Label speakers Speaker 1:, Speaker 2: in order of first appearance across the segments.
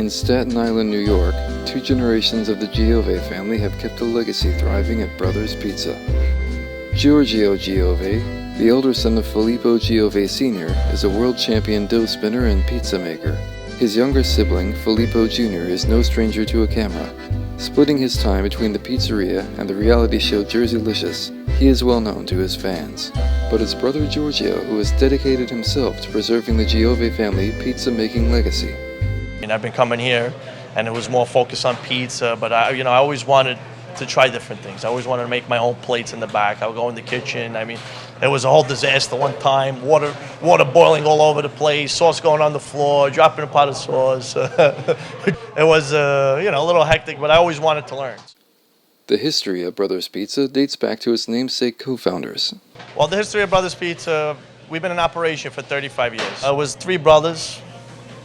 Speaker 1: In Staten Island, New York, two generations of the Giove family have kept a legacy thriving at Brothers Pizza. Giorgio Giove, the elder son of Filippo Giove Sr., is a world champion dough spinner and pizza maker. His younger sibling, Filippo Jr., is no stranger to a camera. Splitting his time between the pizzeria and the reality show Jerseylicious, he is well known to his fans. But it's brother Giorgio who has dedicated himself to preserving the Giove family pizza-making legacy.
Speaker 2: I've been coming here, and it was more focused on pizza, but I always wanted to try different things. I always wanted to make my own plates in the back. I would go in the kitchen. I mean, it was a whole disaster one time. Water boiling all over the place, sauce going on the floor, dropping a pot of sauce. It was, a little hectic, but I always wanted to learn.
Speaker 1: The history of Brothers Pizza dates back to its namesake co-founders.
Speaker 2: Well, the history of Brothers Pizza, we've been in operation for 35 years. It was three brothers,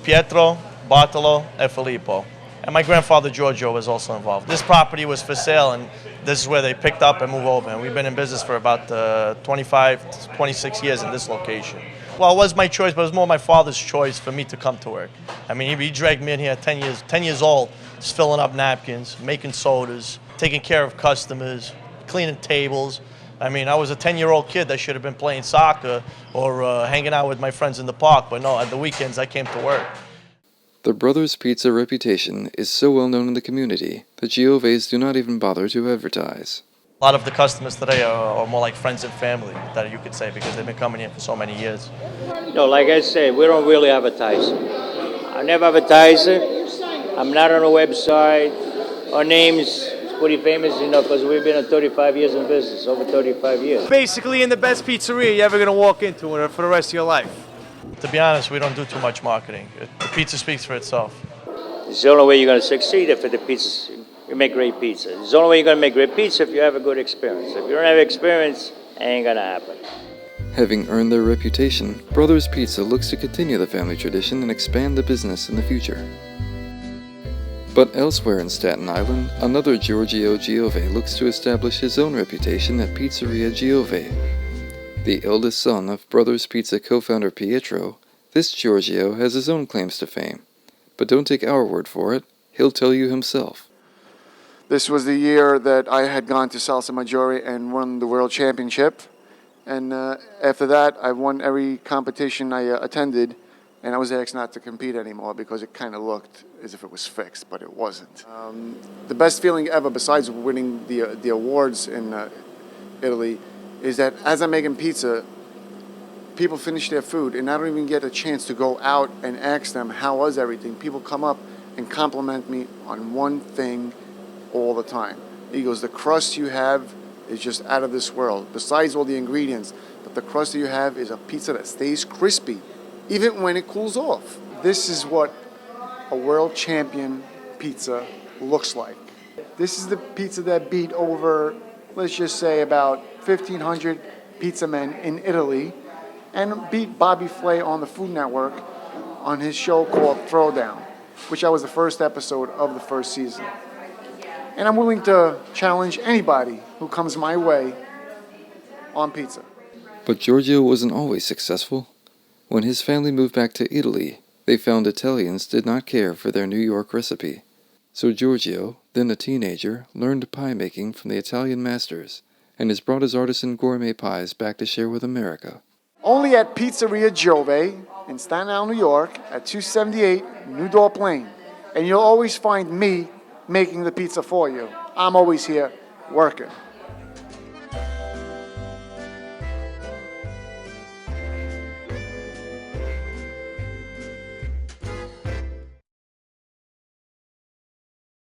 Speaker 2: Pietro, Bartolo, and Filippo. And my grandfather Giorgio was also involved. This property was for sale, and this is where they picked up and moved over. And we've been in business for about 25 to 26 years in this location. Well, it was my choice, but it was more my father's choice for me to come to work. I mean, he dragged me in here 10 years old, just filling up napkins, making sodas, taking care of customers, cleaning tables. I mean, I was a 10-year-old kid that should have been playing soccer or hanging out with my friends in the park, but no, at the weekends I came to work.
Speaker 1: The Brothers Pizza reputation is so well known in the community that Gioves do not even bother to advertise.
Speaker 2: A lot of the customers today are more like friends and family, that you could say, because they've been coming here for so many years.
Speaker 3: No, like I said, we don't really advertise. I never advertise it. I'm not on a website. Our name's pretty famous, because we've been 35 years in business, over 35 years.
Speaker 4: Basically in the best pizzeria you're ever going to walk into for the rest of your life.
Speaker 2: To be honest, we don't do too much marketing. The pizza speaks for itself.
Speaker 3: It's the only way you're going to succeed if the pizza, you make great pizza. It's the only way you're going to make great pizza if you have a good experience. If you don't have experience, it ain't going to happen.
Speaker 1: Having earned their reputation, Brothers Pizza looks to continue the family tradition and expand the business in the future. But elsewhere in Staten Island, another Giorgio Giove looks to establish his own reputation at Pizzeria Giove. The eldest son of Brothers Pizza co-founder Pietro, this Giorgio has his own claims to fame. But don't take our word for it, he'll tell you himself.
Speaker 5: This was the year that I had gone to Salsa Maggiore and won the world championship. And after that, I won every competition I attended, and I was asked not to compete anymore because it kind of looked as if it was fixed, but it wasn't. The best feeling ever, besides winning the awards in Italy, is that as I'm making pizza, people finish their food, and I don't even get a chance to go out and ask them, how was everything? People come up and compliment me on one thing all the time. He goes, the crust you have is just out of this world, besides all the ingredients, but the crust that you have is a pizza that stays crispy, even when it cools off. This is what a world champion pizza looks like. This is the pizza that beat over, let's just say, about 1,500 pizza men in Italy, and beat Bobby Flay on the Food Network on his show called Throwdown, which I was the first episode of the first season. And I'm willing to challenge anybody who comes my way on pizza.
Speaker 1: But Giorgio wasn't always successful. When his family moved back to Italy, they found Italians did not care for their New York recipe. So Giorgio, then a teenager, learned pie making from the Italian masters and has brought his artisan gourmet pies back to share with America.
Speaker 5: Only at Pizzeria Giove in Staten Island, New York, at 278 New Dorp Lane. And you'll always find me making the pizza for you. I'm always here working.